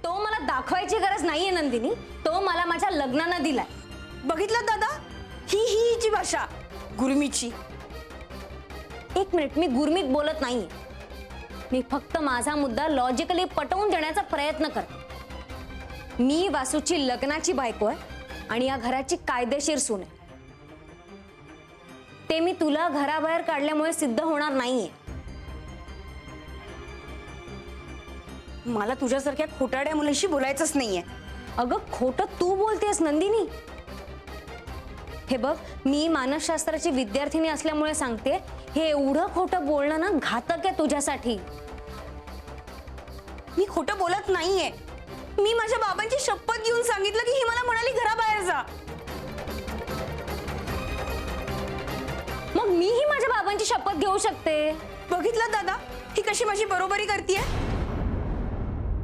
तो मला दाखवायची गरज नाहीये नंदिनी, तो मला माझ्या लग्नानं दिलाय. बघितलं दादा, ही भाषा गुरमीची. एक मिनिट, मी गुरमीत बोलत नाहीये. मी फक्त माझा मुद्दा लॉजिकली पटवून देण्याचा प्रयत्न करते. मी वासूची लग्नाची बायको आहे आणि या घराची कायदेशीर सून आहे. ते मी तुला घराबाहेर काढल्यामुळे सिद्ध होणार नाहीये. मला तुझ्यासारख्या खोटाड्या मुलीशी बोलायचंच नाहीये. अगं खोटं तू बोलतेस नंदिनी. हे बघ, मी मानसशास्त्राची विद्यार्थिनी असल्यामुळे सांगते, हे एवढं खोटं बोलणं ना घातक आहे तुझ्यासाठी. मी खोटं बोलत नाहीये. मी माझ्या बाबांची शपथ घेऊन सांगितलं की ही मला म्हणाली घराबाहेर जा. मग मीही माझ्या बाबांची शपथ घेऊ शकते. बघितलं दादा, ही कशी माझी बरोबरी करतेय.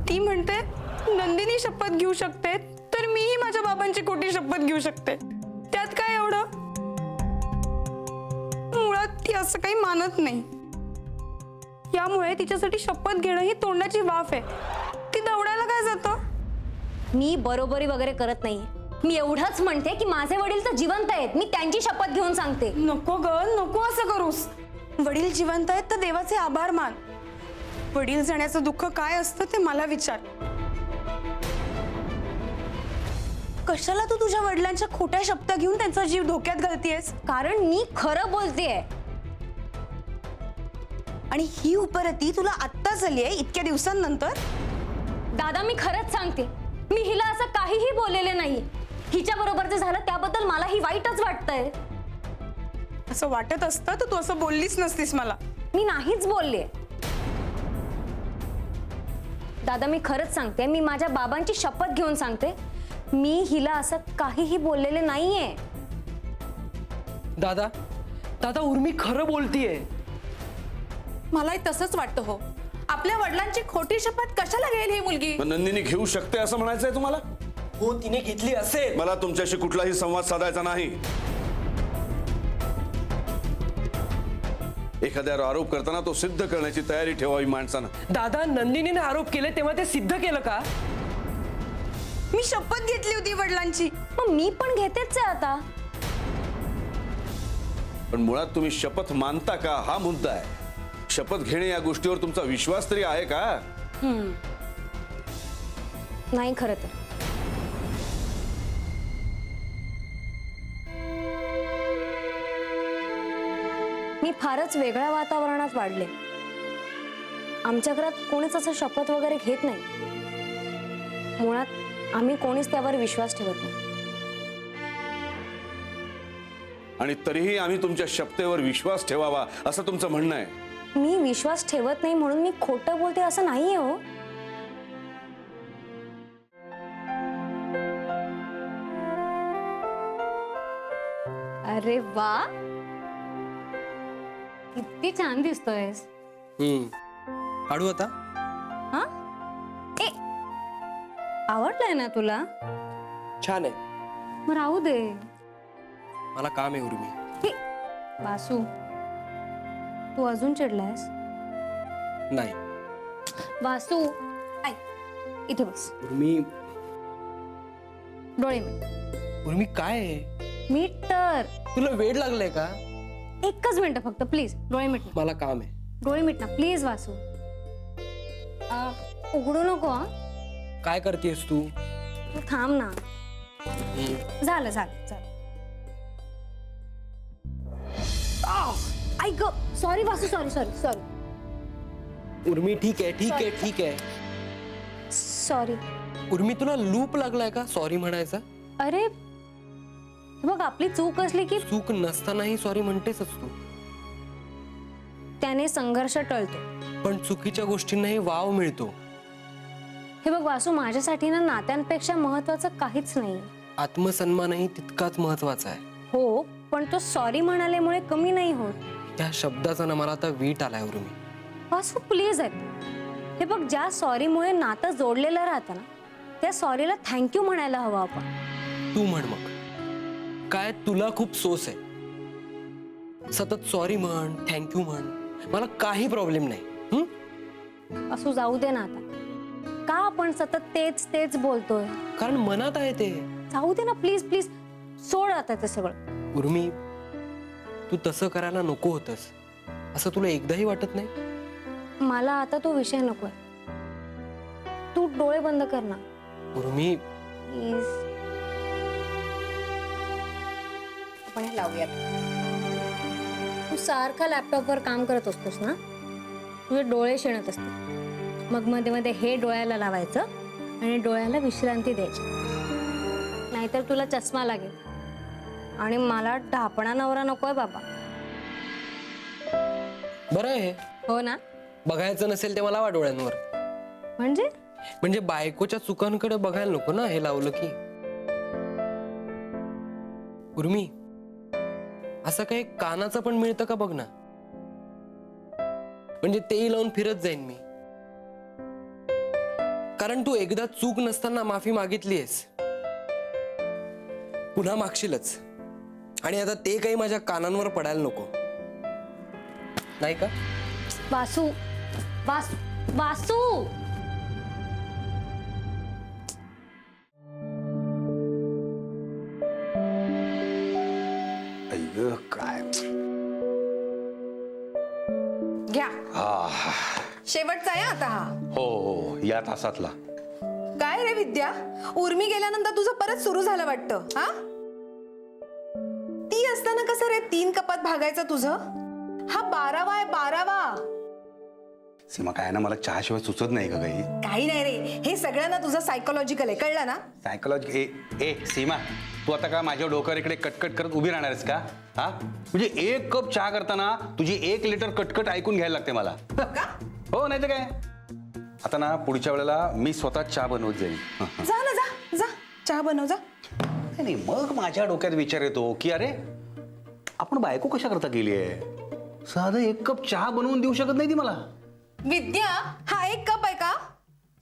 ती म्हणते नंदिनी शपथ घेऊ शकते, तर मीही माझ्या बाबांची खोटी शपथ घेऊ शकते. त्यात काय एवढं. मुळात ती असं काही मानत नाही. यामुळे तिच्यासाठी शपथ घेणं ही तोंडाची वाफ आहे. ती दौडायला काय जातं. मी बरोबरी वगैरे करत नाहीये. मी एवढंच म्हणते की माझे वडील तर जिवंत आहेत. मी त्यांची शपथ घेऊन सांगते. नको ग, नको असं करूस. वडील जिवंत आहेत तर देवाचे आभार मान. वडील जाण्याचं दुःख काय असतं ते मला विचार. कशाला तू तुझ्या वडिलांच्या खोट्या शब्द घेऊन त्यांचा जीव धोक्यात घालतेस. कारण मी खरं बोलतेय. आणि ही उपरती तुला आत्ता झाली आहे इतक्या दिवसांनंतर. दादा, मी खरंच सांगते, मी हिला असं काहीही बोललेले नाही. हिच्या बरोबर जे झालं त्याबद्दल मलाही वाईटच वाटतंय. असं वाटत असतं तर तू असं बोललीच नसतीस मला. मी नाहीच बोलले. दादा, मी खरंच सांगते, मी माझ्या बाबांची शपथ घेऊन सांगते, मी हिला असं काहीही बोललेले नाहीये. दादा, दादा उर्मी खरं बोलतीये. मलाही तसंच वाटतं हो. आपल्या वडिलांची खोटी शपथ कशाला घेईल ही मुलगी. नंदिनी घेऊ शकते असं म्हणायचंय तुम्हाला. हो, तिने घेतली असेल. मला तुमच्याशी कुठलाही संवाद साधायचा नाही. एखाद्यावर आरोप करताना तो सिद्ध करण्याची तयारी ठेवावी माणसानं. दादा, नंदिनीने आरोप केले तेव्हा ते सिद्ध केलं का. मी शपथ घेतली होती वडिलांची. मग मी पण घेतेच आहे आता. पण मुळात तुम्ही शपथ मानता का हा मुद्दा आहे. शपथ घेणे या गोष्टीवर तुमचा विश्वास तरी आहे का. नाही खरं तर. मी फारच वेगळ्या वातावरणात वाढले. आमच्या घरात कोणीच असं शपथ वगैरे घेत नाही. मुळात आम्ही कोणीच त्यावर विश्वास ठेवत नाही. आणि तरीही आम्ही तुमच्या शपथेवर विश्वास ठेवावा असं तुमचं म्हणणं आहे. मी विश्वास ठेवत नाही म्हणून मी खोटं बोलते असं नाहीये हो. अरे वा, किती छान दिसतोयस. काढू आता. हा, ए, आवडलंय ना तुला. छान आहे. मग राहू दे. मला काम आहे उर्मी. हे, वासू, तू अजून चिडलायस. नाही वासू, ऐक, इथे बस. उर्मी, डोळे मीट. उर्मी काय आहे. मीट तर. तुला वेळ लागलाय का. एकच मिनिट फक्त प्लीज. डोळे मीट ना. मला काम आहे. डोळे मीट ना प्लीज वासू. उघडू नको हा. काय करतेस तू. तू थांब ना. झालं झालं झालं. ऐक, सॉरी वासू, सॉरी सॉरी सॉरी. उर्मी, ठीक आहे ठीक आहे ठीक आहे. सॉरी. उर्मी, तुला लूप लागलाय का सॉरी म्हणायचा. अरे बघ, आपली चूक असली की चूक नसतानाही सॉरी म्हणतेस तू. त्याने संघर्ष टळतो. पण चुकीच्या गोष्टींनाही वाव मिळतो. हे बघ वासू, माझ्यासाठी ना नात्यांपेक्षा महत्वाचं काहीच नाही. आत्मसन्मानही तितकाच महत्वाचा आहे. हो, पण तो सॉरी म्हणाल्यामुळे कमी नाही होत. त्या शब्दाचा ना मला आता वीट आलाय उर्मी. वासू प्लीज ऐक. हे बघ, ज्या सॉरीमुळे नातं जोडलेलं राहतं ना, त्या सॉरीला थँक्यू म्हणायला हवं आपण. तू म्हण मग. काय तुला खूप सोस आहे. सतत सॉरी म्हण, थँक्यू म्हण, मला काही प्रॉब्लेम नाही. असू जाऊ दे ना आता. का आपण सतत तेच तेच बोलतोय? कारण मनात आहे ते. जाऊ दे ना प्लीज प्लीज, सोड आता ते सगळं. उर्मी, तू तसं करायला नको होतंस असं तुला एकदाही वाटत नाही? मला आता तो विषय नकोय. तू डोळे बंद कर ना उर्मी, प्लीज. आपण हे लावूयात. तू सारखा लॅपटॉपवर काम करत असतोस ना, तुझे डोळे शिणत असते. मग मध्ये मध्ये हे डोळ्याला लावायचं आणि डोळ्याला विश्रांती द्यायची, नाहीतर तुला चष्मा लागेल. आणि मला ढापणा नवरा नकोय बाबा. बरं आहे. हो ना? बघायचं नसेल ते मला वा डोळ्यांवर. म्हणजे बायकोच्या चुकांकडे बघायला नको ना हे लावलं की. उर्मी, असं काही कानाचं पण मिळतं का बघ ना. म्हणजे तेही लावून फिरत जाईन मी. कारण तू एकदा चूक नसताना माफी मागितलीयस, पुन्हा मागशीलच. आणि आता ते काही माझ्या कानांवर पडायला नको, नाही का? वासू, वासू. अय्य, काय घ्या, हा. शेवटचा आहे आता हा. हो हो, या तासातला. काय रे विद्या, उर्मी गेल्यानंतर तुझं परत सुरू झालं वाटतं. हा, ती असताना कसं रे 3 कपात भागायचं तुझं? हा 12वा आहे, 12वा. सीमा, काय ना, मला चहाशिवाय सुचत नाही का काही. काही नाही रे, हे सगळं ना तुझं सायकोलॉजिकल आहे, कळलं ना? सायकोलॉजी. ए सीमा, तू आता का माझ्या डोक्यावर इकडे कटकट करत उभी राहणार आहेस का? हा, म्हणजे 1 कप चहा करताना तुझी 1 लिटर कटकट ऐकून घ्यायला लागते मला. हो, नाही तर काय. आता ना, पुढच्या वेळेला मी स्वतः चहा बनवत जाईल. जा ना, जा जा, चहा बनव जा. नाही, मग माझ्या डोक्यात विचार येतो की अरे, आपण बायको कशा करता केली आहे? साधं 1 कप चहा बनवून देऊ शकत नाही ती मला. विद्या, हा 1 कप आहे का?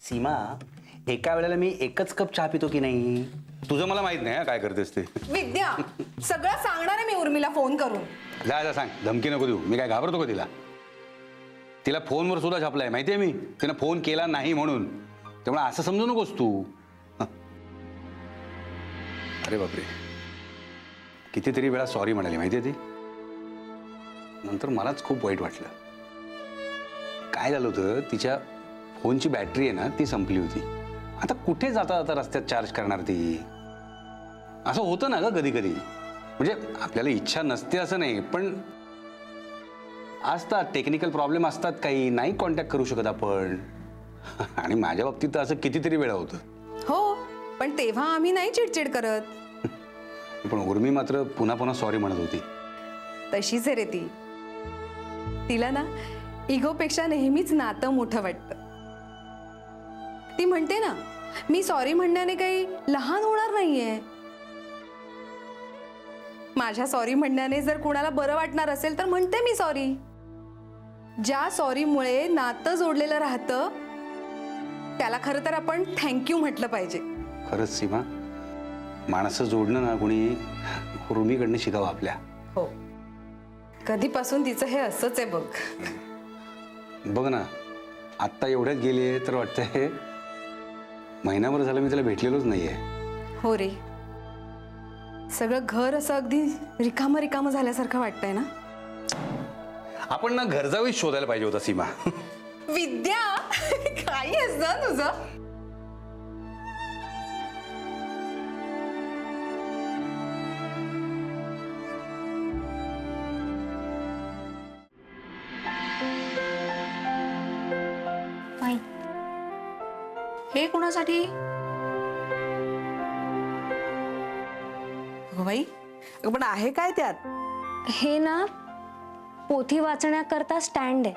सीमा, एका वेळेला मी 1च कप चहा पितो की नाही, तुझं मला माहित नाही काय करतेस ते. विद्या, सगळं सांगणार आहे मी उर्मीला फोन करून. जा जा, सांग. धमकी नको देऊ. मी काय घाबरतो का तिला? तिला फोनवर सुद्धा छापलाय माहितीये मी, तिनं फोन केला नाही म्हणून. त्यामुळे असं समजू नकोस तू. अरे बापरे, कितीतरी वेळा सॉरी म्हणाली माहितीये ती. नंतर मलाच खूप वाईट वाटलं. काय झालं होतं, तिच्या फोनची बॅटरी आहे ना, ती संपली होती. आता कुठे जाता जाता रस्त्यात चार्ज करणार ती? असं होतं ना ग कधी कधी. म्हणजे आपल्याला इच्छा नसते असं नाही, पण असतात टेक्निकल प्रॉब्लेम असतात, काही नाही कॉन्टॅक्ट करू शकत आपण. आणि माझ्या बाबतीत तर असं कितीतरी वेळा होतं. हो, पण तेव्हा आम्ही नाही चिडचिड करत. पण उर्मी मात्र पुन्हा पुन्हा सॉरी म्हणत होती. तशीच आहे रे ती. तिला ना इगोपेक्षा नेहमीच नातं मोठं वाटतं. ती म्हणते ना, मी सॉरी म्हणण्याने काही लहान होणार नाहीये. माझ्या सॉरी म्हणण्याने जर कोणाला बरं वाटणार असेल तर म्हणते मी सॉरी. ज्या सॉरीमुळे नातं जोडलेलं राहतं त्याला खरं तर आपण थँक्यू म्हटलं पाहिजे. खरंच सीमा, माणसं जोडणं ना कोणी उर्मीकडनं शिकावं आपल्या. हो, कधीपासून तिचं हे असंच आहे बघ. बघ ना, आत्ता एवढ्यात गेली तर वाटतंय महिनाभर झालं मी तिला भेटलेलोच नाहीये. हो रे, सगळं घर असं अगदी रिकामं रिकामं झाल्यासारखं वाटतंय ना. आपण ना घरजावी शोधायला पाहिजे होता सीमा. विद्या, काही असतं तुझं. हे कोणासाठी? अगं बाई, अगं पण आहे काय त्यात? हे ना पोथी वाचण्याकरता स्टँड आहे.